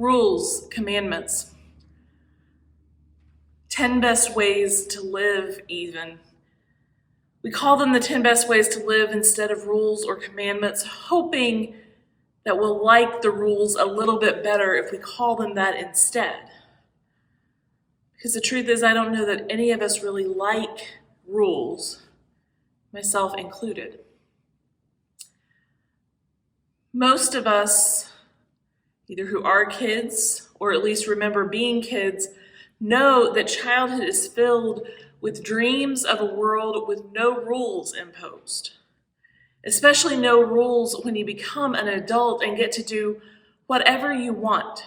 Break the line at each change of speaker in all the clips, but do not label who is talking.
rules, commandments, 10 best ways to live even. We call them the 10 best ways to live instead of rules or commandments, hoping that we'll like the rules a little bit better if we call them that instead. Because the truth is, I don't know that any of us really like rules, myself included. Most of us, either who are kids or at least remember being kids, know that childhood is filled with dreams of a world with no rules imposed. Especially no rules when you become an adult and get to do whatever you want,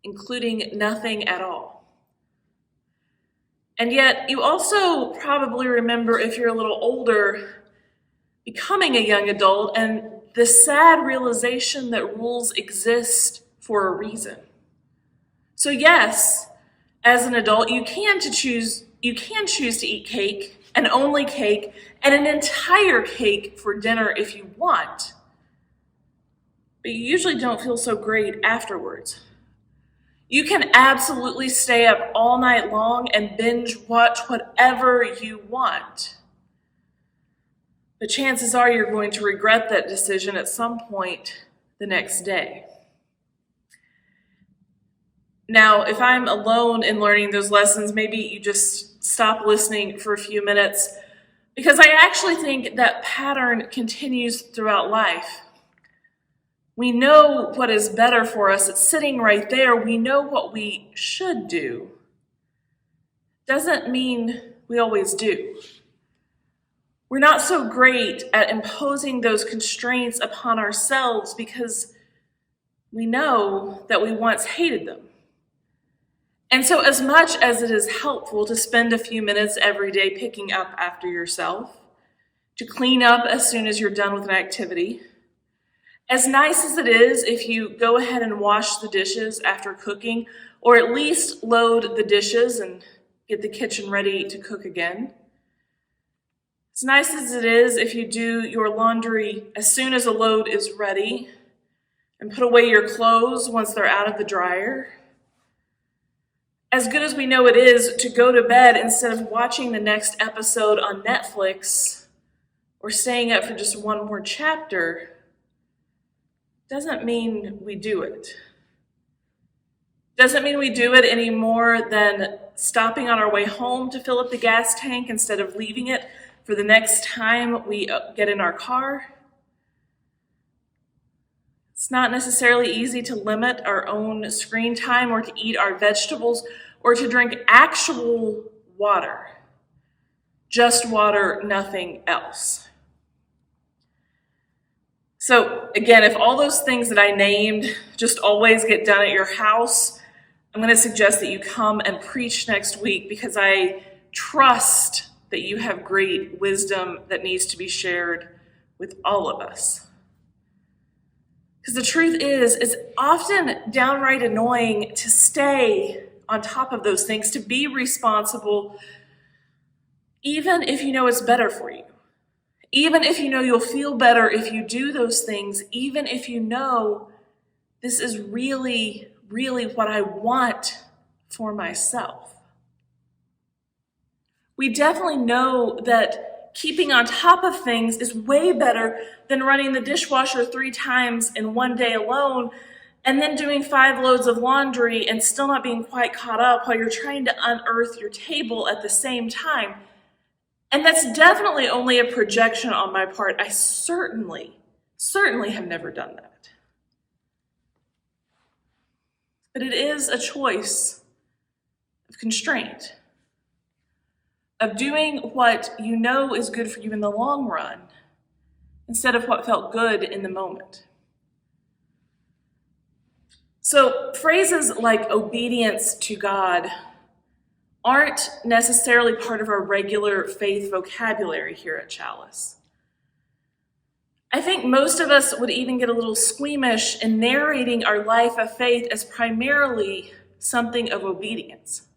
including nothing at all. And yet, you also probably remember, if you're a little older, becoming a young adult and the sad realization that rules exist for a reason. So yes, as an adult, you can choose to eat cake, and only cake, and an entire cake for dinner if you want. But you usually don't feel so great afterwards. You can absolutely stay up all night long and binge watch whatever you want. But chances are you're going to regret that decision at some point the next day. Now, if I'm alone in learning those lessons, maybe you just stop listening for a few minutes, because I actually think that pattern continues throughout life. We know what is better for us. It's sitting right there. We know what we should do. Doesn't mean we always do. We're not so great at imposing those constraints upon ourselves because we know that we once hated them. And so as much as it is helpful to spend a few minutes every day picking up after yourself, to clean up as soon as you're done with an activity, as nice as it is if you go ahead and wash the dishes after cooking, or at least load the dishes and get the kitchen ready to cook again, as nice as it is if you do your laundry as soon as a load is ready and put away your clothes once they're out of the dryer, as good as we know it is to go to bed instead of watching the next episode on Netflix or staying up for just one more chapter, doesn't mean we do it. Doesn't mean we do it any more than stopping on our way home to fill up the gas tank instead of leaving it for the next time we get in our car. It's not necessarily easy to limit our own screen time or to eat our vegetables or to drink actual water. Just water, nothing else. So again, if all those things that I named just always get done at your house, I'm going to suggest that you come and preach next week, because I trust that you have great wisdom that needs to be shared with all of us. Because the truth is, it's often downright annoying to stay on top of those things, to be responsible, even if you know it's better for you. Even if you know you'll feel better if you do those things, even if you know this is really, really what I want for myself. We definitely know that keeping on top of things is way better than running the dishwasher 3 times in one day alone and then doing 5 loads of laundry and still not being quite caught up while you're trying to unearth your table at the same time. And that's definitely only a projection on my part. I certainly have never done that. But it is a choice of constraint, of doing what you know is good for you in the long run instead of what felt good in the moment. So phrases like obedience to God aren't necessarily part of our regular faith vocabulary here at Chalice. I think most of us would even get a little squeamish in narrating our life of faith as primarily something of obedience.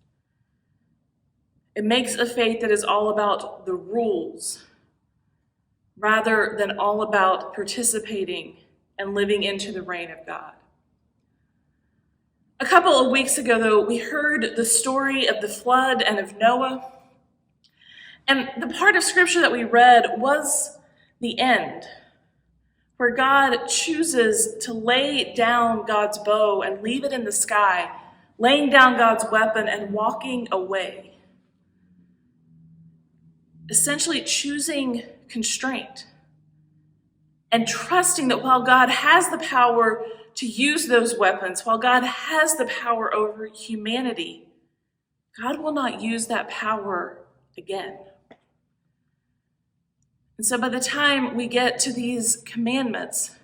It makes a faith that is all about the rules rather than all about participating and living into the reign of God. A couple of weeks ago, though, we heard the story of the flood and of Noah. And the part of Scripture that we read was the end, where God chooses to lay down God's bow and leave it in the sky, laying down God's weapon and walking away. Essentially choosing constraint and trusting that while God has the power to use those weapons, while God has the power over humanity, God will not use that power again. And so by the time we get to these commandments,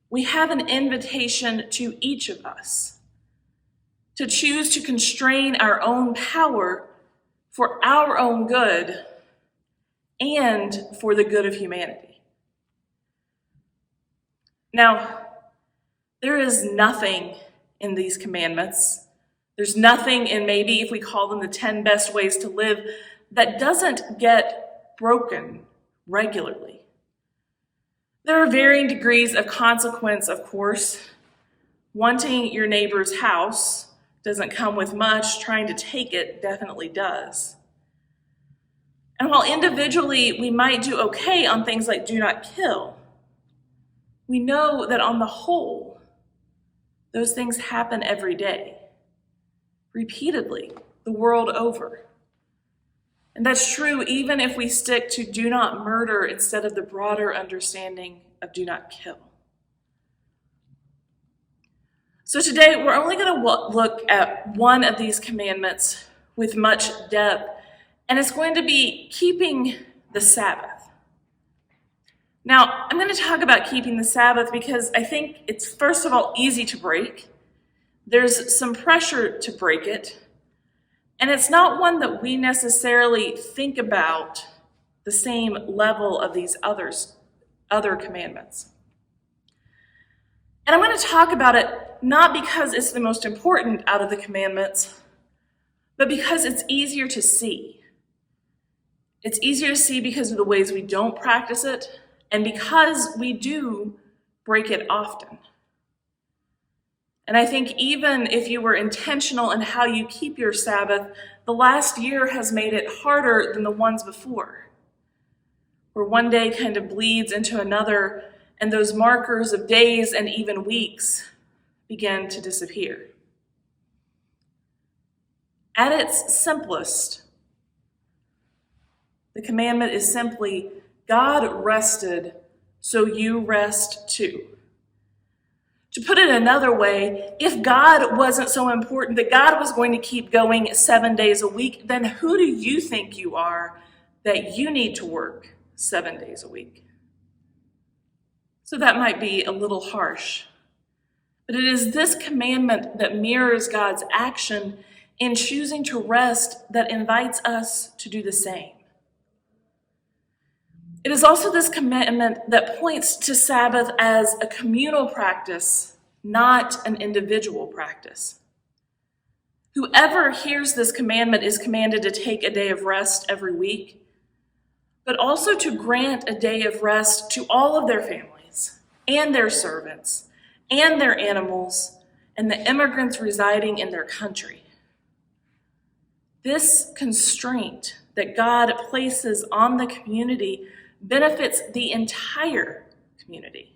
we have an invitation to each of us to choose to constrain our own power for our own good and for the good of humanity. Now, there is nothing in these commandments. There's nothing in, maybe if we call them the 10 best ways to live, that doesn't get broken regularly. There are varying degrees of consequence, of course. Wanting your neighbor's house doesn't come with much. Trying to take it definitely does. And while individually we might do okay on things like do not kill, we know that on the whole, those things happen every day, repeatedly, the world over. And that's true even if we stick to do not murder instead of the broader understanding of do not kill. So today we're only going to look at one of these commandments with much depth, and it's going to be keeping the Sabbath. Now, I'm going to talk about keeping the Sabbath because I think it's, first of all, easy to break. There's some pressure to break it. And it's not one that we necessarily think about the same level of these other commandments. And I'm going to talk about it not because it's the most important out of the commandments, but because it's easier to see. It's easier to see because of the ways we don't practice it, and because we do break it often. And I think even if you were intentional in how you keep your Sabbath, the last year has made it harder than the ones before, where one day kind of bleeds into another, and those markers of days and even weeks begin to disappear. At its simplest, the commandment is simply, God rested, so you rest too. To put it another way, if God wasn't so important that God was going to keep going 7 days a week, then who do you think you are that you need to work 7 days a week? So that might be a little harsh, but it is this commandment that mirrors God's action in choosing to rest that invites us to do the same. It is also this commandment that points to Sabbath as a communal practice, not an individual practice. Whoever hears this commandment is commanded to take a day of rest every week, but also to grant a day of rest to all of their families and their servants and their animals and the immigrants residing in their country. This constraint that God places on the community benefits the entire community.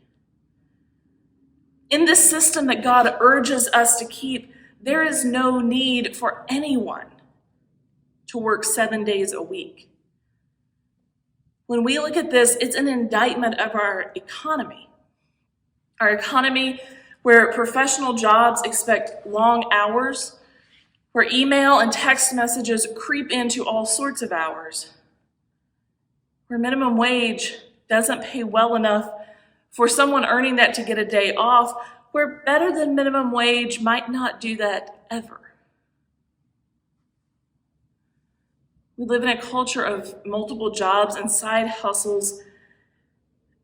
In this system that God urges us to keep, there is no need for anyone to work 7 days a week. When we look at this, it's an indictment of our economy. Our economy where professional jobs expect long hours, where email and text messages creep into all sorts of hours, where minimum wage doesn't pay well enough for someone earning that to get a day off, where better than minimum wage might not do that ever. We live in a culture of multiple jobs and side hustles,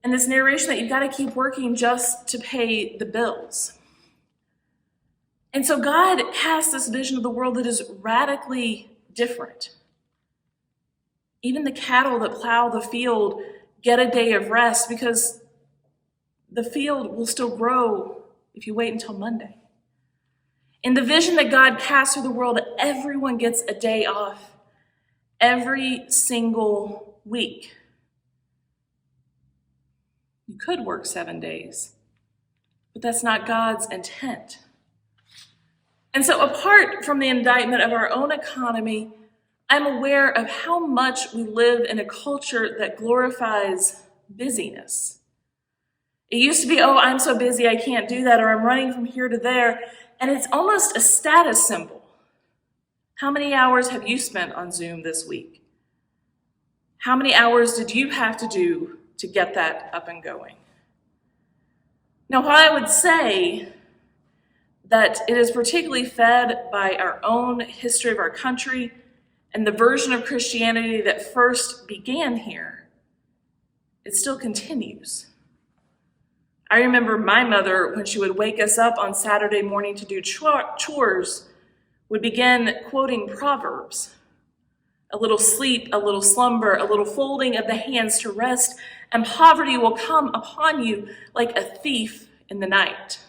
and this narration that you've got to keep working just to pay the bills. And so God has this vision of the world that is radically different. Even the cattle that plow the field get a day of rest because the field will still grow if you wait until Monday. In the vision that God casts through the world, everyone gets a day off every single week. You could work 7 days, but that's not God's intent. And so apart from the indictment of our own economy, I'm aware of how much we live in a culture that glorifies busyness. It used to be, oh, I'm so busy I can't do that, or I'm running from here to there, and it's almost a status symbol. How many hours have you spent on Zoom this week? How many hours did you have to do to get that up and going? Now, while I would say that it is particularly fed by our own history of our country and the version of Christianity that first began here, it still continues. I remember my mother, when she would wake us up on Saturday morning to do chores, would begin quoting Proverbs. A little sleep, a little slumber, a little folding of the hands to rest, and poverty will come upon you like a thief in the night.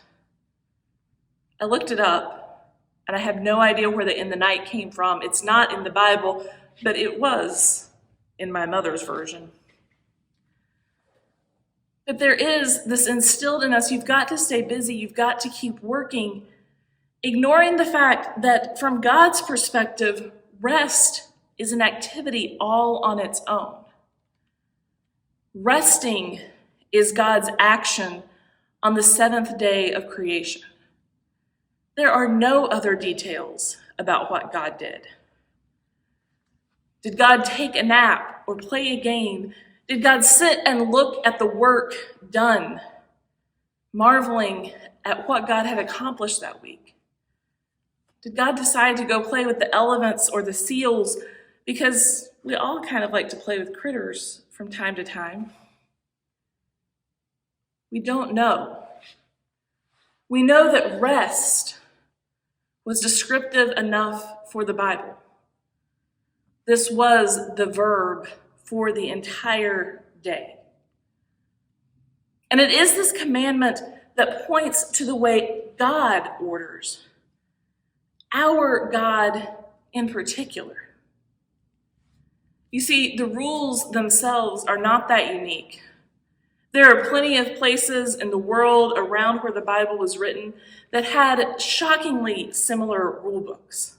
I looked it up, and I have no idea where the "in the night" came from. It's not in the Bible, but it was in my mother's version. But there is this instilled in us, you've got to stay busy, you've got to keep working, ignoring the fact that from God's perspective, rest is an activity all on its own. Resting is God's action on the seventh day of creation. There are no other details about what God did. Did God take a nap or play a game? Did God sit and look at the work done, marveling at what God had accomplished that week? Did God decide to go play with the elephants or the seals? Because we all kind of like to play with critters from time to time. We don't know. We know that rest was descriptive enough for the Bible. This was the verb for the entire day. And it is this commandment that points to the way God orders, our God in particular. You see, the rules themselves are not that unique. There are plenty of places in the world around where the Bible was written that had shockingly similar rule books.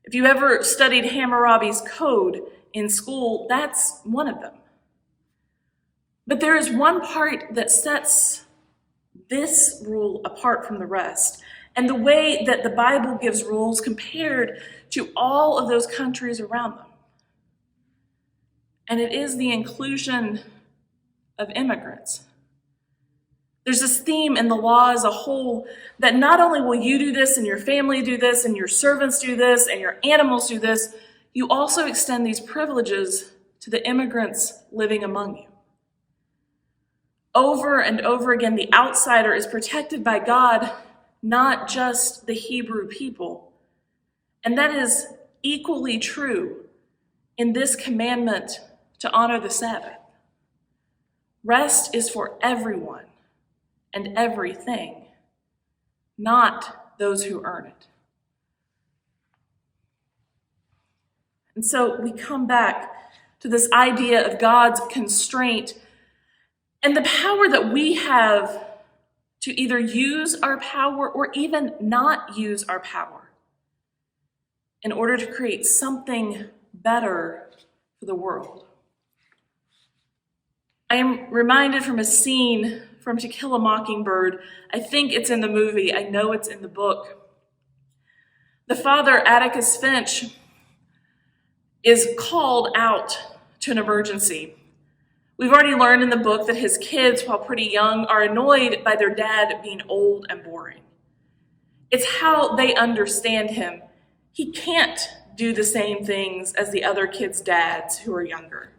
If you ever studied Hammurabi's Code in school, that's one of them. But there is one part that sets this rule apart from the rest, and the way that the Bible gives rules compared to all of those countries around them. And it is the inclusion of immigrants. There's this theme in the law as a whole that not only will you do this and your family do this and your servants do this and your animals do this, you also extend these privileges to the immigrants living among you. Over and over again, the outsider is protected by God, not just the Hebrew people. And that is equally true in this commandment to honor the Sabbath. Rest is for everyone and everything, not those who earn it. And so we come back to this idea of God's constraint and the power that we have to either use our power or even not use our power in order to create something better for the world. I am reminded from a scene from To Kill a Mockingbird. I think it's in the movie. I know it's in the book. The father, Atticus Finch, is called out to an emergency. We've already learned in the book that his kids, while pretty young, are annoyed by their dad being old and boring. It's how they understand him. He can't do the same things as the other kids' dads who are younger.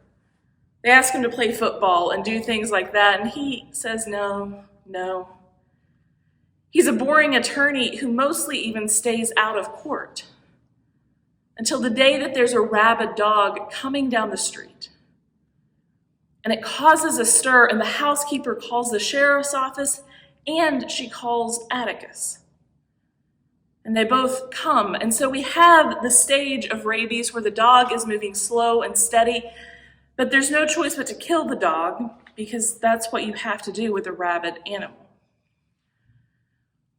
They ask him to play football and do things like that, and he says no. He's a boring attorney who mostly even stays out of court until the day that there's a rabid dog coming down the street. And it causes a stir, and the housekeeper calls the sheriff's office, and she calls Atticus. And they both come. And so we have the stage of rabies where the dog is moving slow and steady, but there's no choice but to kill the dog because that's what you have to do with a rabid animal.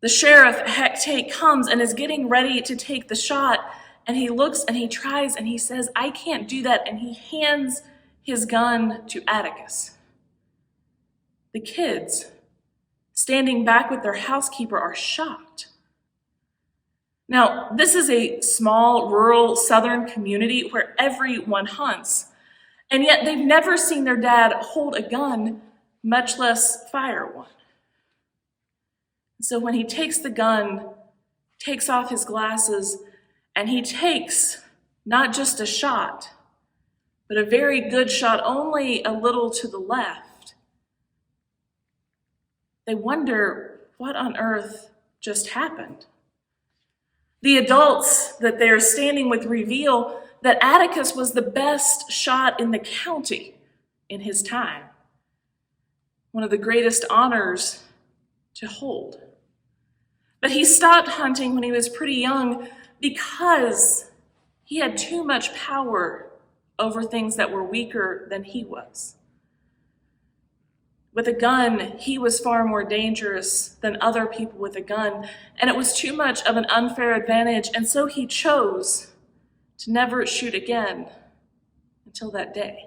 The sheriff, Hecate, comes and is getting ready to take the shot, and he looks and he tries and he says, I can't do that, and he hands his gun to Atticus. The kids, standing back with their housekeeper, are shocked. Now, this is a small, rural, southern community where everyone hunts, and yet they've never seen their dad hold a gun, much less fire one. So when he takes the gun, takes off his glasses, and he takes not just a shot, but a very good shot, only a little to the left, they wonder what on earth just happened. The adults that they're standing with reveal that Atticus was the best shot in the county in his time, one of the greatest honors to hold. But he stopped hunting when he was pretty young because he had too much power over things that were weaker than he was. With a gun, he was far more dangerous than other people with a gun, and it was too much of an unfair advantage, and so he chose to never shoot again until that day.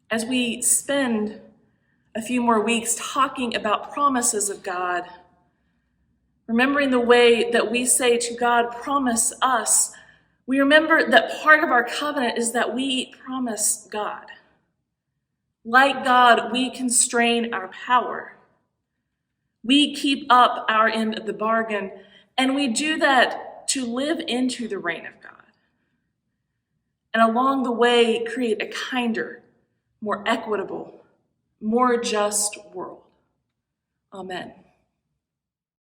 As we spend a few more weeks talking about promises of God, remembering the way that we say to God, promise us, we remember that part of our covenant is that we promise God. Like God, we constrain our power. We keep up our end of the bargain, and we do that to live into the reign of God. And along the way, create a kinder, more equitable, more just world. Amen.